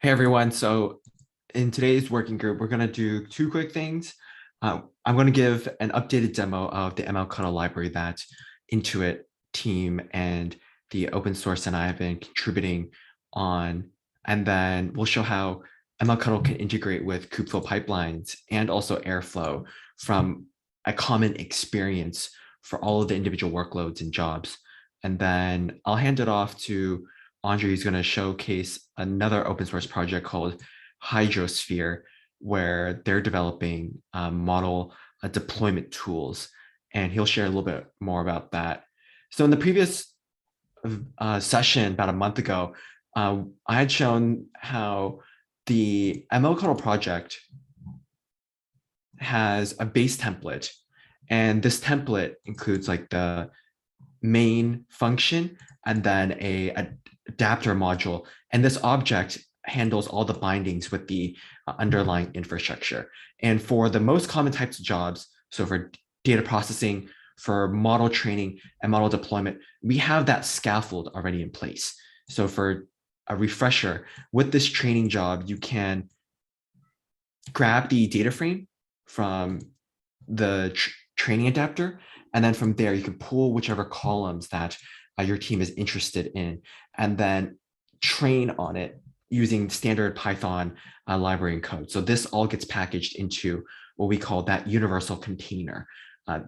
Hey everyone. So in today's working group, we're going to do two quick things. I'm going to give an updated demo of the Mlctl library that Intuit team and the open source and I have been contributing on. And then we'll show how Mlctl can integrate with Kubeflow pipelines and also Airflow from a common experience for all of the individual workloads and jobs. And then I'll hand it off to Andre is going to showcase another open source project called Hydrosphere, where they're developing model deployment tools. And he'll share a little bit more about that. So in the previous session about a month ago, I had shown how the Mlctl project has a base template. And this template includes like the main function and then a adapter module. And this object handles all the bindings with the underlying infrastructure. And for the most common types of jobs, so for data processing, for model training and model deployment, we have that scaffold already in place. So for a refresher, with this training job, you can grab the data frame from the training adapter, and then from there, you can pull whichever columns that your team is interested in, and then train on it using standard Python library and code. So this all gets packaged into what we call that universal container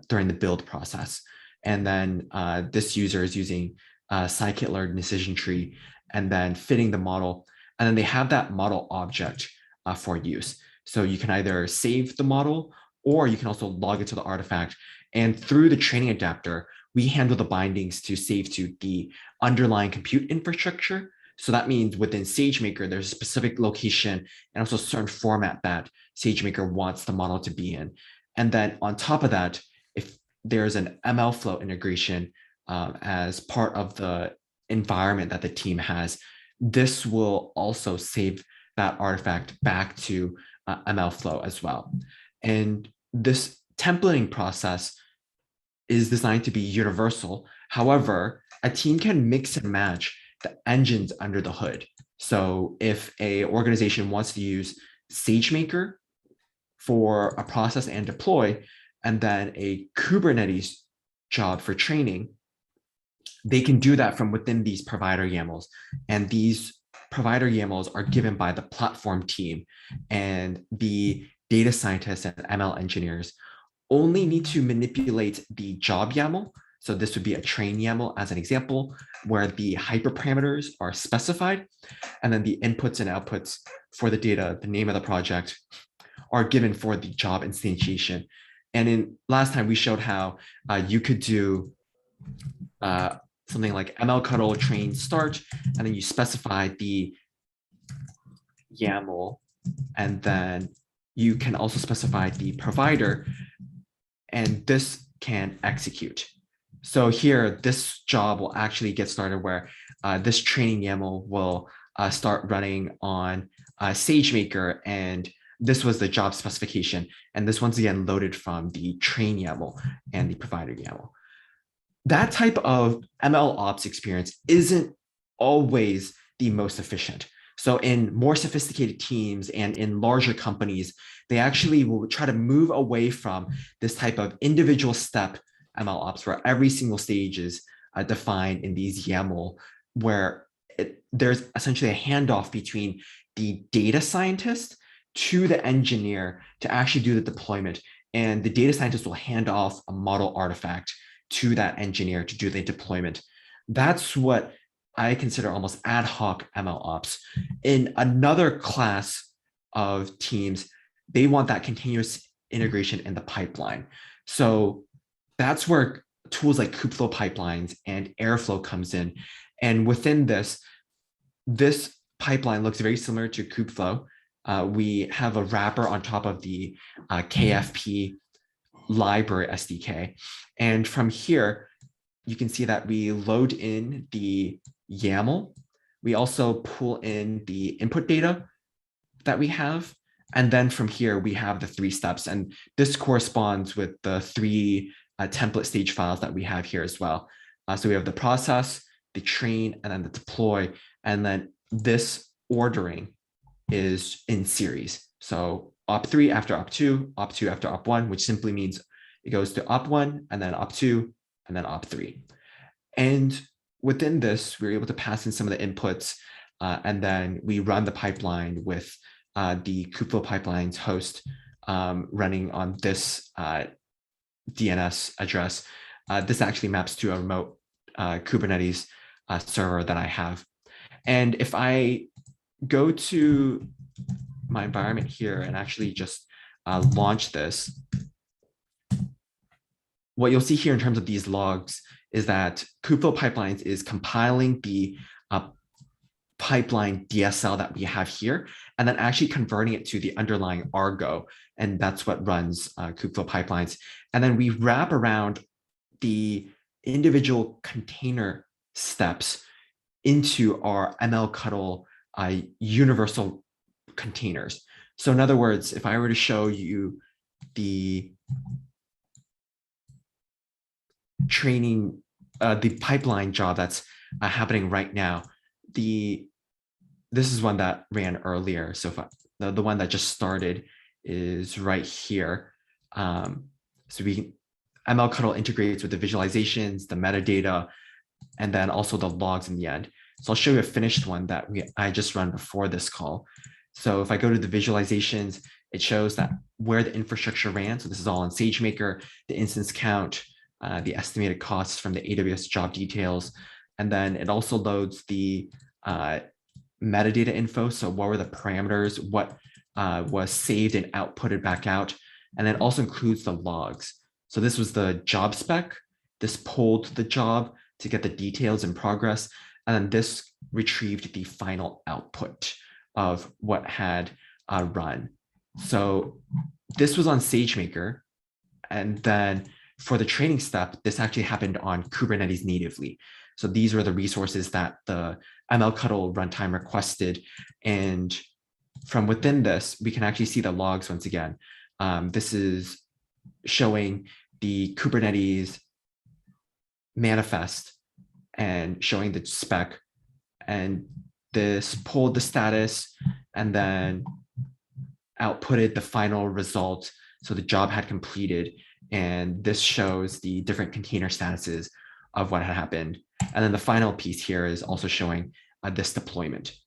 during the build process. And then this user is using scikit-learn decision tree and then fitting the model. And then they have that model object for use. So you can either save the model or you can also log it to the artifact. And through the training adapter, we handle the bindings to save to the underlying compute infrastructure. So that means within SageMaker, there's a specific location and also a certain format that SageMaker wants the model to be in. And then on top of that, if there's an MLflow integration as part of the environment that the team has, this will also save that artifact back to MLflow as well. And this templating process is designed to be universal. However, a team can mix and match the engines under the hood. So if an organization wants to use SageMaker for a process and deploy, and then a Kubernetes job for training, they can do that from within these provider YAMLs. And these provider YAMLs are given by the platform team, and the data scientists and ML engineers only need to manipulate the job YAML. So this would be a train YAML as an example, where the hyperparameters are specified, and then the inputs and outputs for the data, the name of the project, are given for the job instantiation. And in last time, we showed how you could do something like Mlctl train start, and then you specify the YAML, and then you can also specify the provider, and this can execute. So here, this job will actually get started where this training YAML will start running on SageMaker, and this was the job specification. And this once again loaded from the train YAML and the provider YAML. That type of MLOps experience isn't always the most efficient. So in more sophisticated teams and in larger companies, they actually will try to move away from this type of individual step MLOps where every single stage is defined in these YAML, where there's essentially a handoff between the data scientist to the engineer to actually do the deployment. And the data scientist will hand off a model artifact to that engineer to do the deployment. That's what I consider almost ad hoc MLOps. In another class of teams, they want that continuous integration in the pipeline. So that's where tools like Kubeflow pipelines and Airflow comes in. And within this pipeline looks very similar to Kubeflow. We have a wrapper on top of the KFP library SDK. And from here, you can see that we load in the YAML. We also pull in the input data that we have. And then from here, we have the 3 steps. And this corresponds with the 3 template stage files that we have here as well. So we have the process, the train, and then the deploy. And then this ordering is in series. So op3 after op2, op2 after op1, which simply means it goes to op1 and then op2 and then op3. And within this, we're able to pass in some of the inputs, and then we run the pipeline with the Kubeflow Pipelines host running on this DNS address. This actually maps to a remote Kubernetes server that I have. And if I go to my environment here and actually just launch this, what you'll see here in terms of these logs is that Kubeflow Pipelines is compiling the pipeline DSL that we have here, and then actually converting it to the underlying Argo, and that's what runs Kubeflow Pipelines. And then we wrap around the individual container steps into our Mlctl universal containers. So in other words, if I were to show you the training, the pipeline job that's happening right now, this is one that ran earlier. So if the one that just started is right here. So Mlctl integrates with the visualizations, the metadata, and then also the logs in the end. So I'll show you a finished one that I just run before this call. So if I go to the visualizations, it shows that where the infrastructure ran. So this is all in SageMaker, the instance count, the estimated costs from the AWS job details. And then it also loads the metadata info. So what were the parameters, what was saved and outputted back out. And then also includes the logs. So this was the job spec. This pulled the job to get the details and progress. And then this retrieved the final output of what had run. So this was on SageMaker. And then for the training step, this actually happened on Kubernetes natively. So these were the resources that the Mlctl runtime requested. And from within this, we can actually see the logs once again. This is showing the Kubernetes manifest and showing the spec. And this pulled the status and then outputted the final result. So the job had completed. And this shows the different container statuses of what had happened. And then the final piece here is also showing this deployment.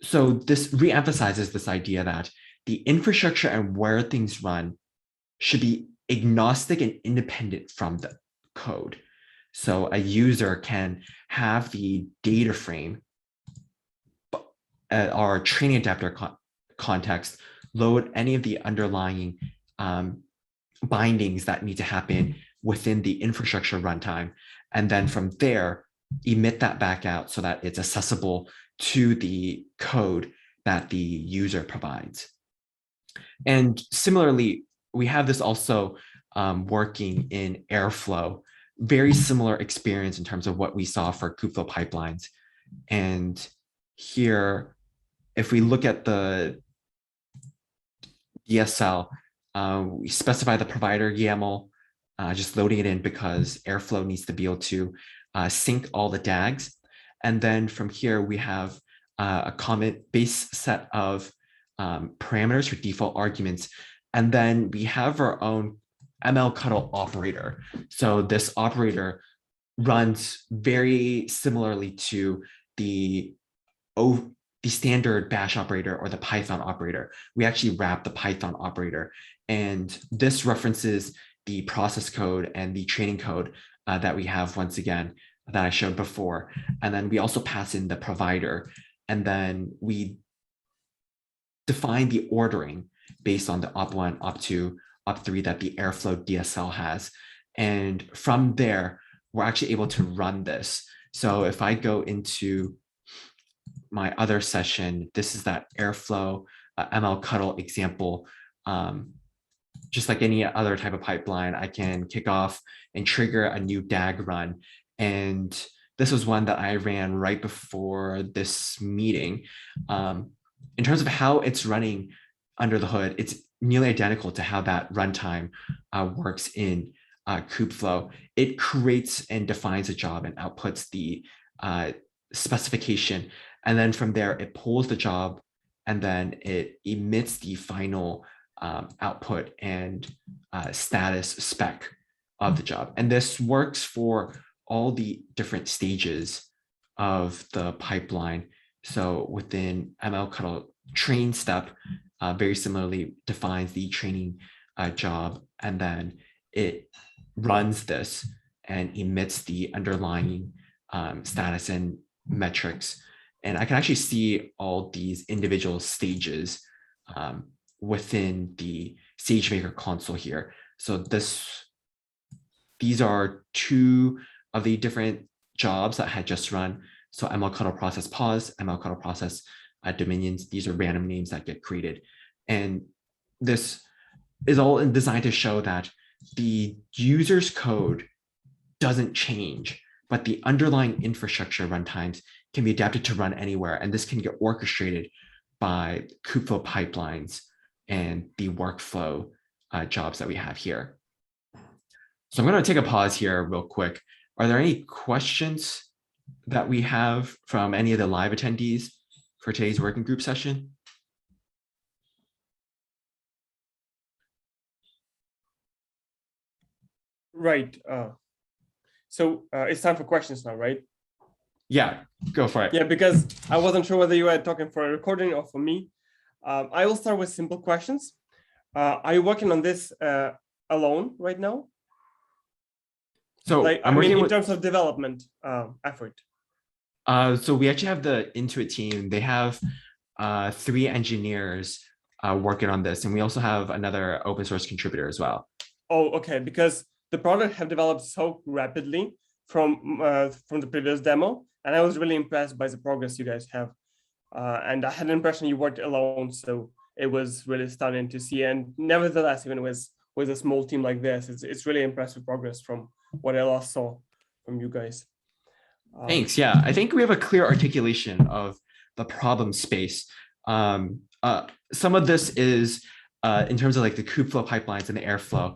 So this reemphasizes this idea that the infrastructure and where things run should be agnostic and independent from the code. So a user can have the data frame, our training adapter context, load any of the underlying bindings that need to happen within the infrastructure runtime. And then from there, emit that back out so that it's accessible to the code that the user provides. And similarly, we have this also working in Airflow, very similar experience in terms of what we saw for Kubeflow pipelines. And here, if we look at the DSL, we specify the provider YAML, just loading it in because Airflow needs to be able to sync all the DAGs. And then from here, we have a common base set of parameters for default arguments. And then we have our own Mlctl operator. So this operator runs very similarly to the standard bash operator or the Python operator. We actually wrap the Python operator. And this references the process code and the training code that we have once again that I showed before. And then we also pass in the provider. And then we define the ordering based on the op1, op2, op3 that the Airflow DSL has. And from there, we're actually able to run this. So if I go into my other session, this is that Airflow Mlctl example. Just like any other type of pipeline, I can kick off and trigger a new DAG run. And this was one that I ran right before this meeting. In terms of how it's running under the hood, it's nearly identical to how that runtime works in Kubeflow. It creates and defines a job and outputs the specification. And then from there, it pulls the job and then it emits the final output and status spec of the job. And this works for all the different stages of the pipeline. So within Mlctl train step, very similarly defines the training job, and then it runs this and emits the underlying status and metrics. And I can actually see all these individual stages within the SageMaker console here. So these are two of the different jobs that had just run. So Mlctl process pause, Mlctl process dominions. These are random names that get created. And this is all designed to show that the user's code doesn't change, but the underlying infrastructure runtimes can be adapted to run anywhere. And this can get orchestrated by Kubeflow pipelines and the workflow jobs that we have here. So I'm going to take a pause here real quick. Are there any questions that we have from any of the live attendees for today's working group session? Right. So it's time for questions now, right? Yeah, go for it. Yeah, because I wasn't sure whether you were talking for a recording or for me. I will start with simple questions. Are you working on this alone right now? So like, I mean, in terms of development effort. So we actually have the Intuit team. They have 3 engineers working on this, and we also have another open source contributor as well. Oh, okay. Because the product have developed so rapidly from the previous demo, and I was really impressed by the progress you guys have. And I had an impression you worked alone, so it was really stunning to see. And nevertheless, even with a small team like this, it's really impressive progress from what I last saw from you guys. Thanks. Yeah, I think we have a clear articulation of the problem space. Some of this is in terms of like the Kubeflow pipelines and the Airflow.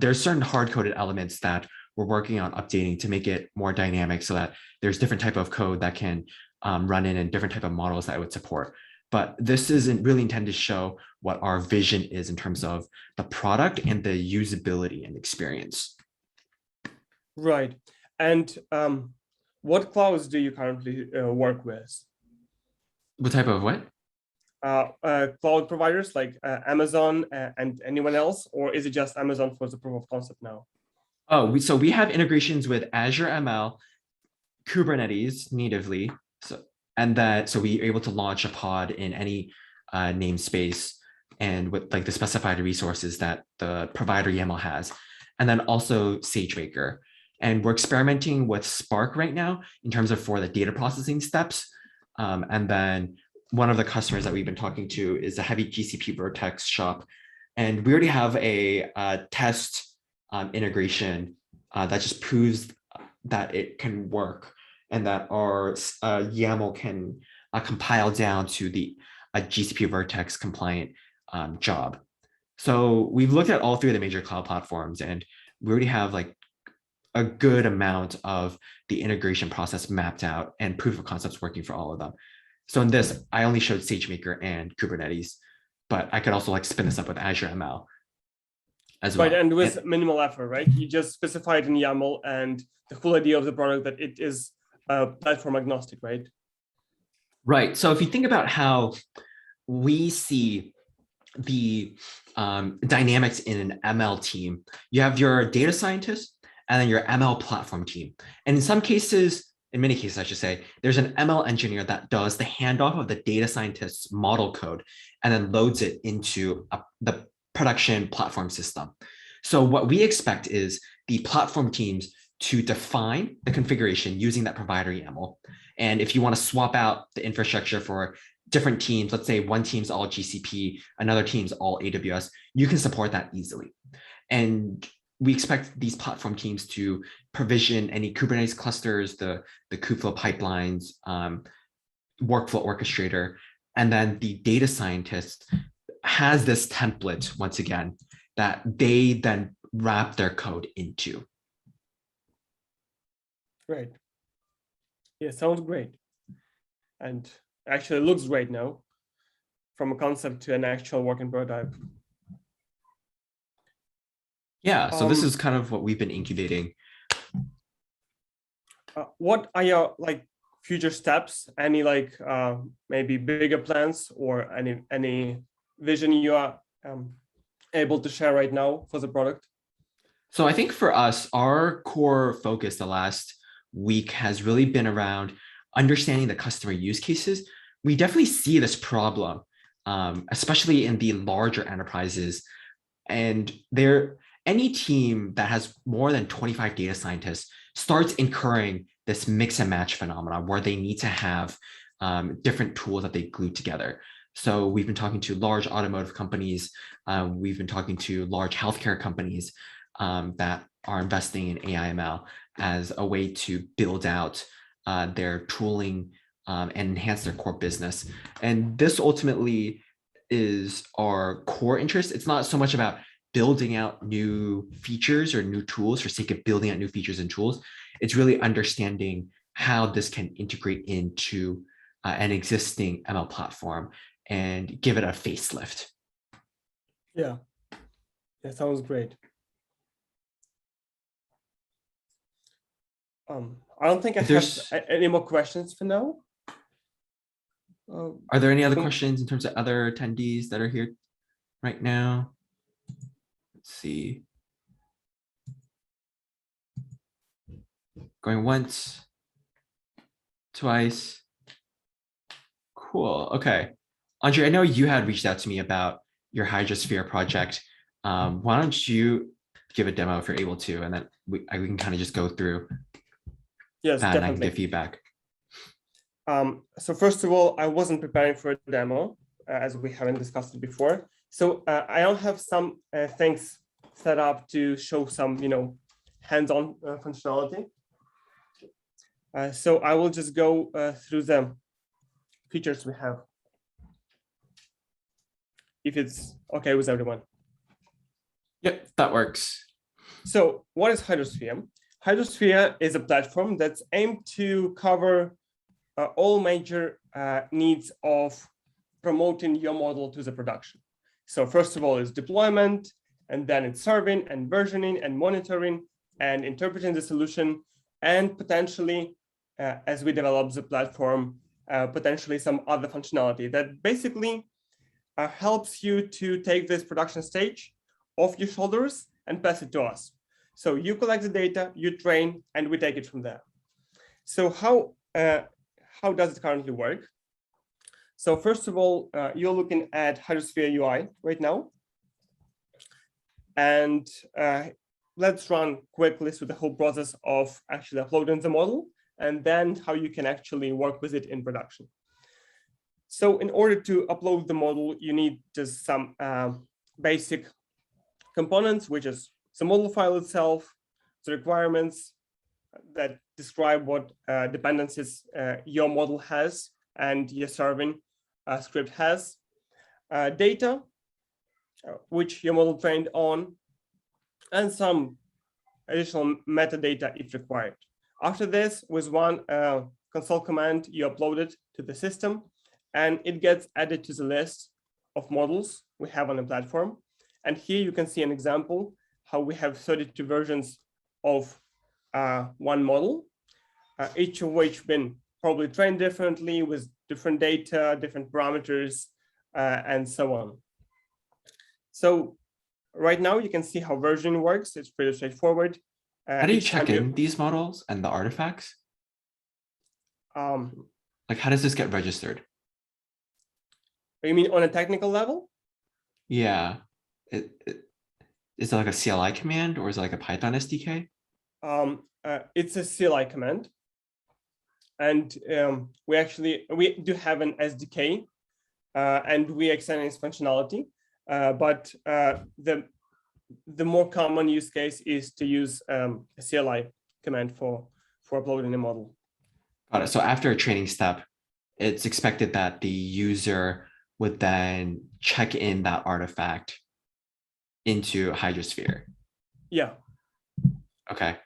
There's certain hard-coded elements that we're working on updating to make it more dynamic so that there's different type of code that can run in and different type of models that it would support. But this isn't really intended to show what our vision is in terms of the product and the usability and experience. Right. And what clouds do you currently work with? What type of what? Cloud providers like Amazon and anyone else, or is it just Amazon for the proof of concept now? Oh, so we have integrations with Azure ML, Kubernetes natively, so we're able to launch a pod in any namespace and with like the specified resources that the provider YAML has, and then also SageMaker. And we're experimenting with Spark right now in terms of for the data processing steps. And then one of the customers that we've been talking to is a heavy GCP Vertex shop. And we already have a test integration that just proves that it can work and that our YAML can compile down to the GCP Vertex compliant job. So we've looked at all 3 of the major cloud platforms, and we already have like a good amount of the integration process mapped out and proof of concepts working for all of them. So in this, I only showed SageMaker and Kubernetes, but I could also like spin this up with Azure ML as well. Right, and with minimal effort, right? You just specified in YAML, and the whole idea of the product that it is platform agnostic, right? Right. So if you think about how we see the dynamics in an ML team, you have your data scientist and then your ML platform team. And in some cases, in many cases, I should say, there's an ML engineer that does the handoff of the data scientist's model code and then loads it into the production platform system. So what we expect is the platform teams to define the configuration using that provider YAML. And if you want to swap out the infrastructure for different teams, let's say one team's all GCP, another team's all AWS, you can support that easily. And we expect these platform teams to provision any Kubernetes clusters, the Kubeflow pipelines, workflow orchestrator, and then the data scientist has this template, once again, that they then wrap their code into. Great. Yeah, sounds great. And actually looks great now, from a concept to an actual working prototype. Yeah, so this is kind of what we've been incubating. What are your like future steps? Any like maybe bigger plans or any vision you are able to share right now for the product? So I think for us, our core focus the last week has really been around understanding the customer use cases. We definitely see this problem, especially in the larger enterprises. And any team that has more than 25 data scientists starts incurring this mix and match phenomenon where they need to have different tools that they glue together. So we've been talking to large automotive companies. We've been talking to large healthcare companies that are investing in AI ML as a way to build out their tooling and enhance their core business. And this ultimately is our core interest. It's not so much about building out new features or new tools for sake of building out new features and tools. It's really understanding how this can integrate into an existing ML platform and give it a facelift. Yeah, that sounds great. I don't think I have any more questions for now. Are there any other questions in terms of other attendees that are here right now? Let's see. Going once, twice. Cool. Okay. Andre, I know you had reached out to me about your Hydrosphere project. Why don't you give a demo if you're able to, and then we can kind of just go through that definitely. And I can give feedback. So first of all, I wasn't preparing for a demo, as we haven't discussed it before. So I don't have some things set up to show some, hands-on functionality. So I will just go through the features we have, if it's okay with everyone. Yep, that works. So what is Hydrosphere? Hydrosphere is a platform that's aimed to cover all major needs of promoting your model to the production. So first of all is deployment, and then it's serving and versioning and monitoring and interpreting the solution, and potentially, as we develop the platform, potentially some other functionality that basically helps you to take this production stage off your shoulders and pass it to us. So you collect the data, you train, and we take it from there. So how does it currently work? So first of all, you're looking at Hydrosphere Ui right now. And let's run quickly through the whole process of actually uploading the model, and then how you can actually work with it in production. So in order to upload the model, you need just some basic components, which is the model file itself, the requirements that describe what dependencies your model has and your serving script has, data, which your model trained on, and some additional metadata if required. After this, with one console command, you upload it to the system, and it gets added to the list of models we have on the platform. And here you can see an example how we have 32 versions of one model, each of which been probably trained differently with different data, different parameters, and so on. So right now you can see how versioning works. It's pretty straightforward. How do you check in these models and the artifacts? Like, how does this get registered? You mean on a technical level? Yeah. Is it like a CLI command, or is it like a Python SDK? It's a CLI command. And we do have an SDK, and we extend its functionality. But the more common use case is to use a CLI command for uploading a model. Got it. So after a training step, it's expected that the user would then check in that artifact into Hydrosphere. Yeah. Okay.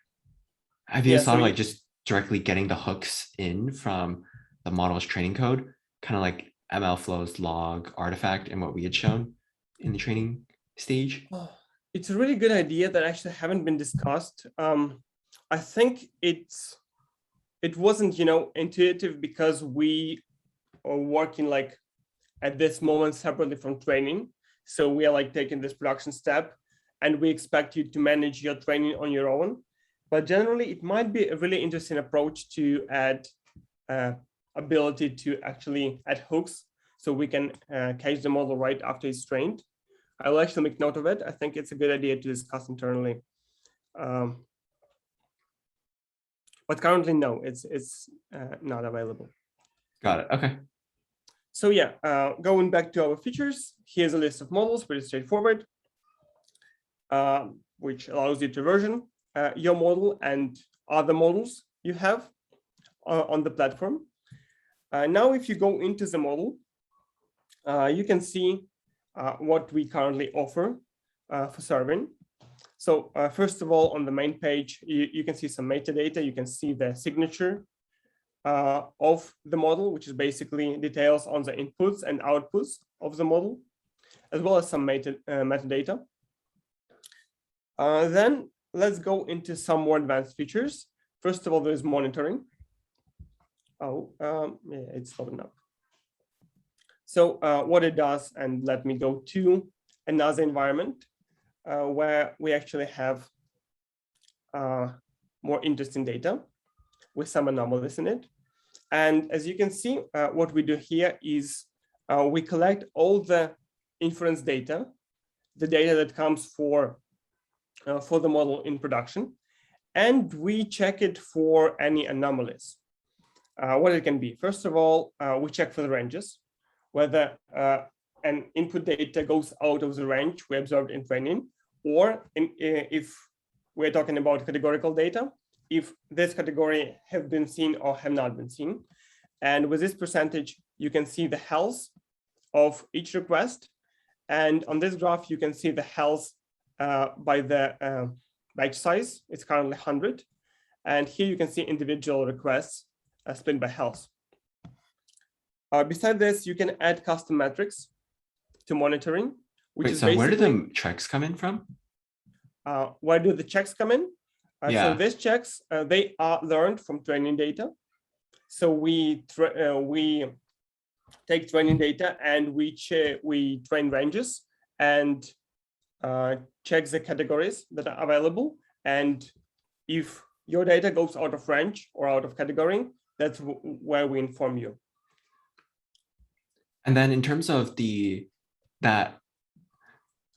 Have you thought of like just directly getting the hooks in from the model's training code kind of like MLflow's log artifact and what we had shown in the training stage? Oh, it's a really good idea that actually haven't been discussed. I think it wasn't, intuitive because we are working like at this moment separately from training. So we are like taking this production step, and we expect you to manage your training on your own. But generally, it might be a really interesting approach to add ability to actually add hooks, so we can catch the model right after it's trained. I will actually make note of it. I think it's a good idea to discuss internally. But currently, no, it's not available. Got it. Okay. So yeah, going back to our features, here's a list of models, pretty straightforward, which allows you to version your model and other models you have on the platform. Now, if you go into the model, you can see what we currently offer for serving. So first of all, on the main page, you can see some metadata. You can see the signature of the model, which is basically details on the inputs and outputs of the model, as well as some metadata. Then let's go into some more advanced features. First of all, there's monitoring. Yeah, it's loading up. So what it does, and let me go to another environment where we actually have more interesting data with some anomalies in it. And as you can see, what we do here is we collect all the inference data, the data that comes for the model in production, and we check it for any anomalies. What it can be. First of all, we check for the ranges, whether an input data goes out of the range we observed in training, or if we're talking about categorical data, if this category have been seen or have not been seen. And with this percentage, you can see the health of each request. And on this graph, you can see the health by the batch size. It's currently 100. And here you can see individual requests split by health. Besides this, you can add custom metrics to monitoring, which is so where do the checks come in from? Where do the checks come in? Yeah. So these checks, they are learned from training data. So we take training data and we train ranges and check the categories that are available. And if your data goes out of range or out of category, that's where we inform you. And then in terms of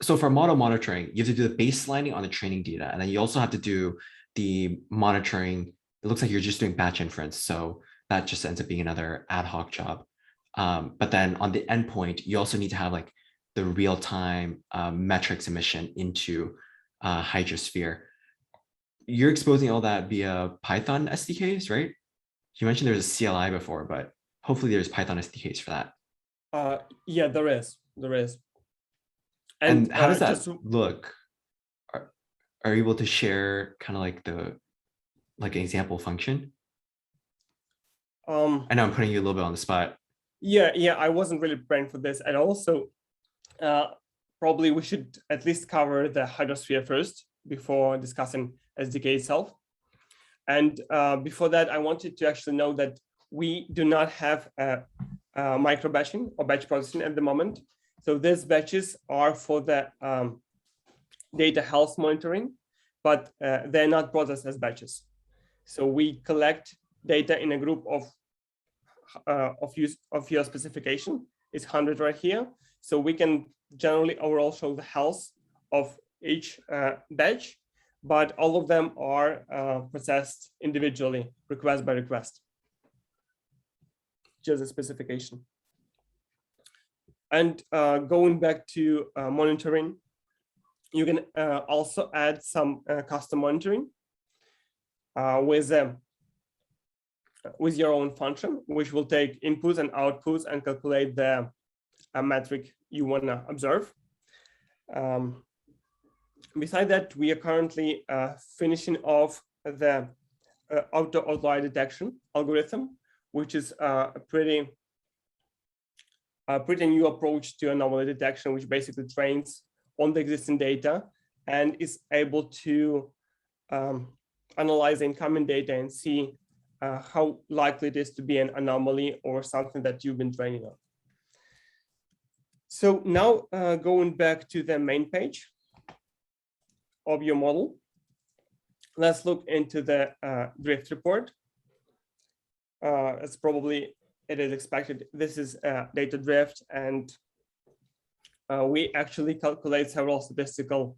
so for model monitoring, you have to do the baselining on the training data. And then you also have to do the monitoring. It looks like you're just doing batch inference. So that just ends up being another ad hoc job. But then on the endpoint, you also need to have like the real-time metrics emission into Hydrosphere. You're exposing all that via Python SDKs, right? You mentioned there's a CLI before, but hopefully there's Python SDKs for that. Yeah, there is. And how does that look? Are you able to share kind of like an example function? I know I'm putting you a little bit on the spot. Yeah, I wasn't really preparing for this. And also, probably we should at least cover the Hydrosphere first before discussing SDK itself. And before that, I wanted to actually know that we do not have micro batching or batch processing at the moment. So these batches are for the data health monitoring, but they're not processed as batches. So we collect data in a group of your specification. It's 100 right here. So we can generally overall show the health of each batch, but all of them are processed individually, request by request. Just a specification. And going back to monitoring, you can also add some custom monitoring with your own function, which will take inputs and outputs and calculate the metric you want to observe. Besides that, we are currently finishing off the auto outlier detection algorithm, which is a pretty a pretty new approach to anomaly detection, which basically trains on the existing data and is able to analyze incoming data and see how likely it is to be an anomaly or something that you've been training on. So now going back to the main page of your model, let's look into the drift report. As probably it is expected, this is data drift, and we actually calculate several statistical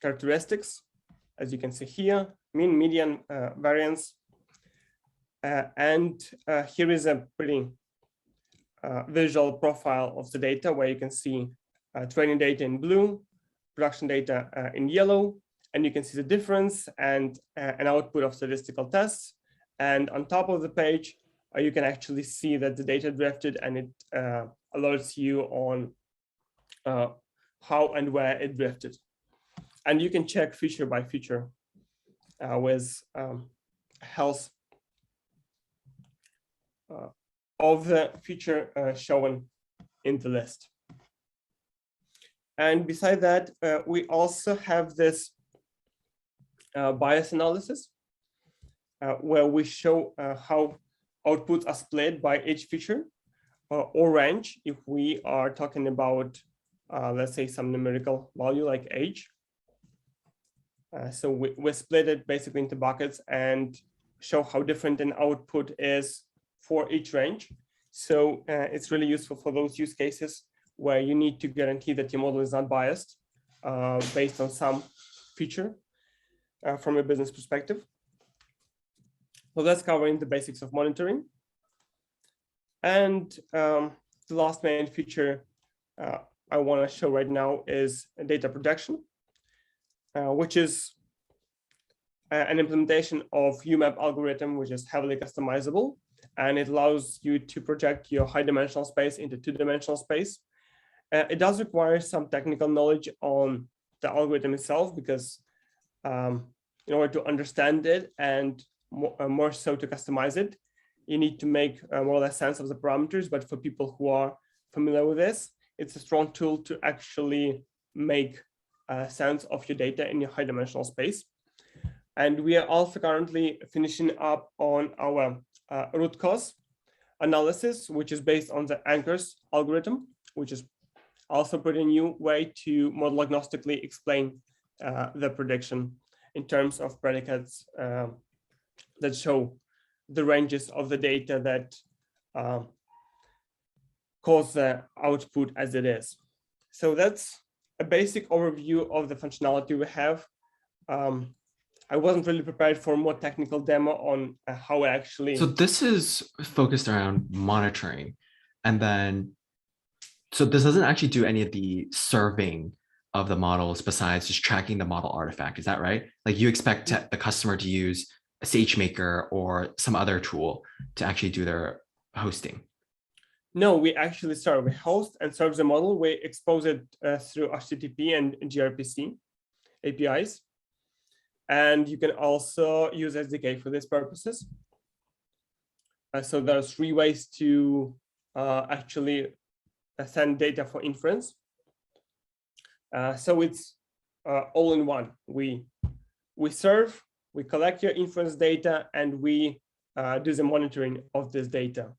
characteristics, as you can see here: mean, median, variance. And here is a pretty visual profile of the data, where you can see training data in blue, production data in yellow, and you can see the difference and an output of statistical tests. And on top of the page, you can actually see that the data drifted, and it alerts you on how and where it drifted. And you can check feature by feature with health of the feature shown in the list. And beside that, we also have this bias analysis, where we show how outputs are split by each feature or range, if we are talking about, let's say, some numerical value like age. So we split it basically into buckets and show how different an output is for each range. So it's really useful for those use cases where you need to guarantee that your model is not biased based on some feature from a business perspective. So that's covering the basics of monitoring. And the last main feature I want to show right now is data projection, which is an implementation of UMAP algorithm, which is heavily customizable, and it allows you to project your high dimensional space into two-dimensional space. It does require some technical knowledge on the algorithm itself, because in order to understand it and more so to customize it, you need to make more or less sense of the parameters. But for people who are familiar with this, it's a strong tool to actually make sense of your data in your high dimensional space. And we are also currently finishing up on our root cause analysis, which is based on the anchors algorithm, which is also a pretty new way to model agnostically explain the prediction in terms of predicates that show the ranges of the data that cause the output as it is. So that's a basic overview of the functionality we have. I wasn't really prepared for a more technical demo on how it actually. So this is focused around monitoring, and then, so this doesn't actually do any of the serving of the models besides just tracking the model artifact. Is that right? Like you expect the customer to use a SageMaker or some other tool to actually do their hosting? No, we actually start. We host and serve the model. We expose it through HTTP and gRPC APIs. And you can also use SDK for these purposes. So there's 3 ways to actually send data for inference. So it's all in one. We serve, we collect your inference data, and we do the monitoring of this data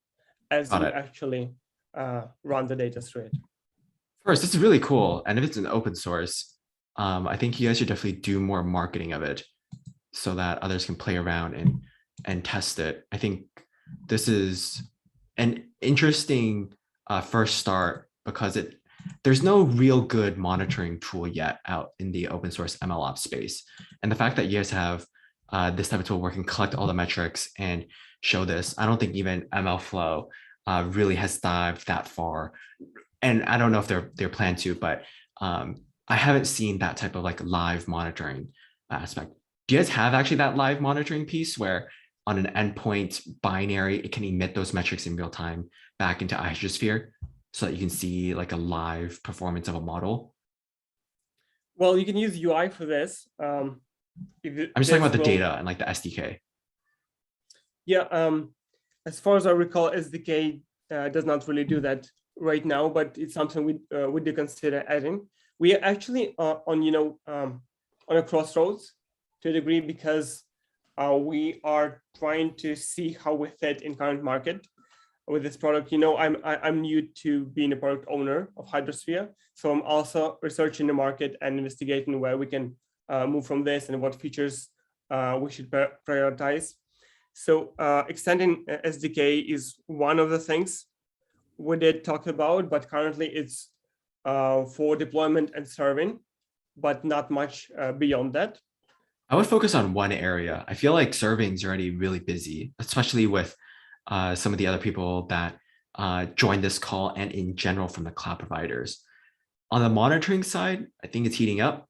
as you actually run the data through it. First, this is really cool. And if it's an open source, I think you guys should definitely do more marketing of it so that others can play around and test it. I think this is an interesting first start, because there's no real good monitoring tool yet out in the open source MLOps space. And the fact that you guys have this type of tool where you can collect all the metrics and show this, I don't think even MLflow really has dived that far. And I don't know if they're planned to, but I haven't seen that type of like live monitoring aspect. Do you guys have actually that live monitoring piece where on an endpoint binary, it can emit those metrics in real time back into Hydrosphere so that you can see like a live performance of a model? Well, you can use UI for this. I'm just talking about the data and like the SDK. Yeah, as far as I recall, SDK does not really do that right now, but it's something we do consider adding. We are actually on on a crossroads to a degree, because we are trying to see how we fit in current market with this product. I'm new to being a product owner of Hydrosphere, so I'm also researching the market and investigating where we can move from this and what features we should prioritize. So extending SDK is one of the things we did talk about, but currently it's for deployment and serving, but not much beyond that. I would focus on one area. I feel like serving is already really busy, especially with some of the other people that joined this call and in general from the cloud providers. On the monitoring side, I think it's heating up,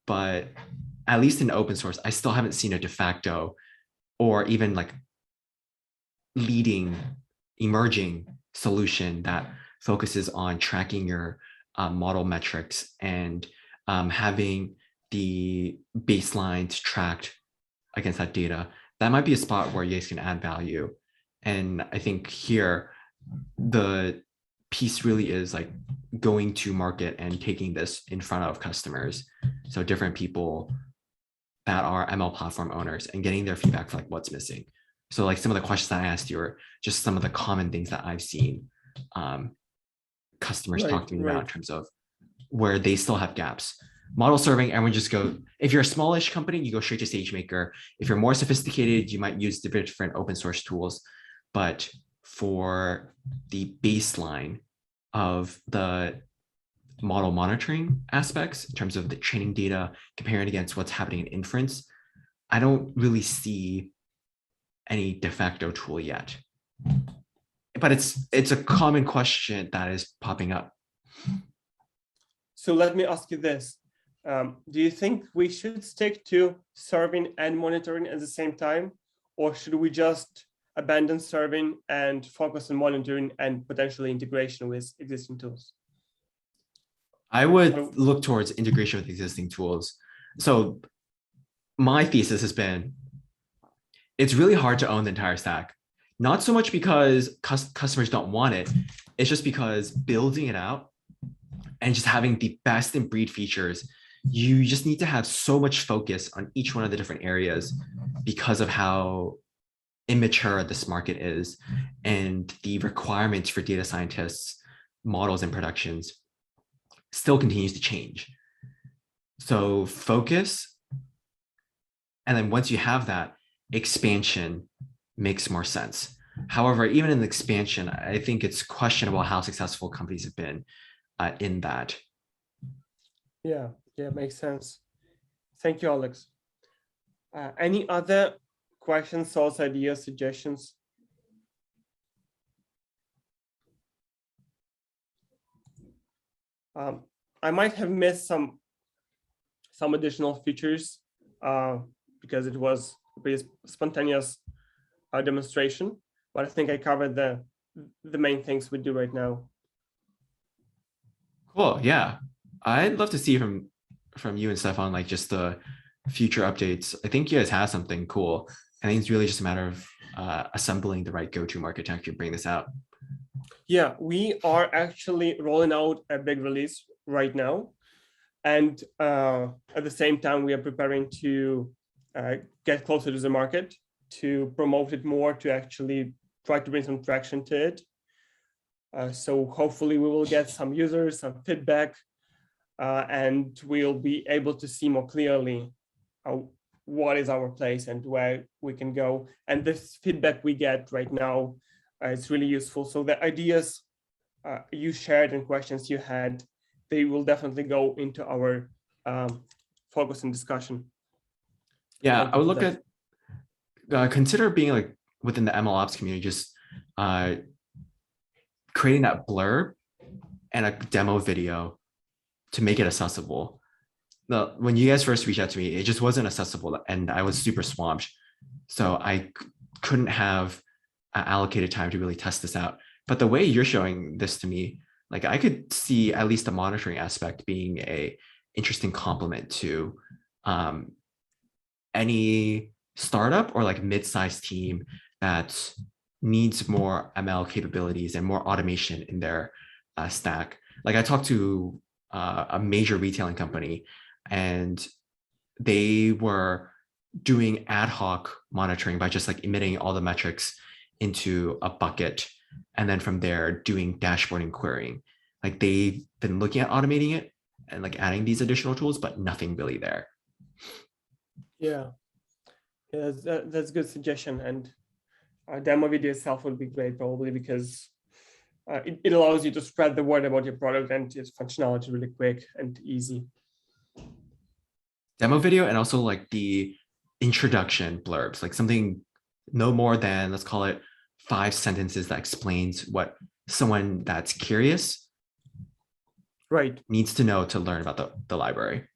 but at least in open source, I still haven't seen a de facto or even like leading, emerging solution that focuses on tracking your model metrics and having the baselines tracked against that data. That might be a spot where you guys can add value. And I think here, the piece really is like going to market and taking this in front of customers. So different people that are ML platform owners and getting their feedback for like what's missing. So like some of the questions I asked you are just some of the common things that I've seen customers talk to me about in terms of where they still have gaps. Model serving, everyone just go, if you're a smallish company, you go straight to SageMaker. If you're more sophisticated, you might use different open source tools. But for the baseline of the model monitoring aspects in terms of the training data, comparing against what's happening in inference, I don't really see any de facto tool yet. But it's a common question that is popping up. So let me ask you this. Do you think we should stick to serving and monitoring at the same time, or should we just abandon serving and focus on monitoring and potentially integration with existing tools? I would look towards integration with existing tools. So my thesis has been, it's really hard to own the entire stack. Not so much because customers don't want it, it's just because building it out and just having the best in breed features, you just need to have so much focus on each one of the different areas because of how immature this market is and the requirements for data scientists, models, and productions still continues to change. So focus, and then once you have that, expansion makes more sense. However, even in the expansion, I think it's questionable how successful companies have been in that. Yeah, makes sense. Thank you, Alex. Any other questions, thoughts, ideas, suggestions? I might have missed some additional features because it was a pretty spontaneous demonstration, but I think I covered the main things we do right now. Cool. Yeah, I'd love to see from you and Stefan, like just the future updates. I think you guys have something cool. I think it's really just a matter of assembling the right go-to architecture to bring this out. Yeah, we are actually rolling out a big release right now. And at the same time, we are preparing to get closer to the market, to promote it more, to actually try to bring some traction to it. So hopefully we will get some users, some feedback, and we'll be able to see more clearly what is our place and where we can go. And this feedback we get right now is really useful. So the ideas you shared and questions you had, they will definitely go into our focus and discussion. Yeah, I would look at, consider being like within the MLOps community, just creating that blurb and a demo video to make it accessible. When you guys first reached out to me, it just wasn't accessible and I was super swamped. So I couldn't have allocated time to really test this out. But the way you're showing this to me, like I could see at least the monitoring aspect being a interesting complement to any startup or like mid-sized team that's needs more ML capabilities and more automation in their stack. Like I talked to a major retailing company, and they were doing ad hoc monitoring by just like emitting all the metrics into a bucket, and then from there doing dashboarding querying. Like they've been looking at automating it and like adding these additional tools, but nothing really there. Yeah, yeah, that's a good suggestion. And a demo video itself would be great, probably, because it allows you to spread the word about your product and its functionality really quick and easy. Demo video, and also like the introduction blurbs, like something no more than, let's call it 5 sentences that explains what someone that's curious needs to know to learn about the library.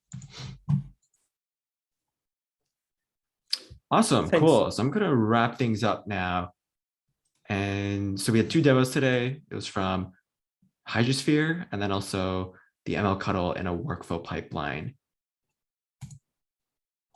Awesome. Thanks. Cool. So I'm going to wrap things up now. And so we had 2 demos today. It was from Hydrosphere and then also the Mlctl in a workflow pipeline.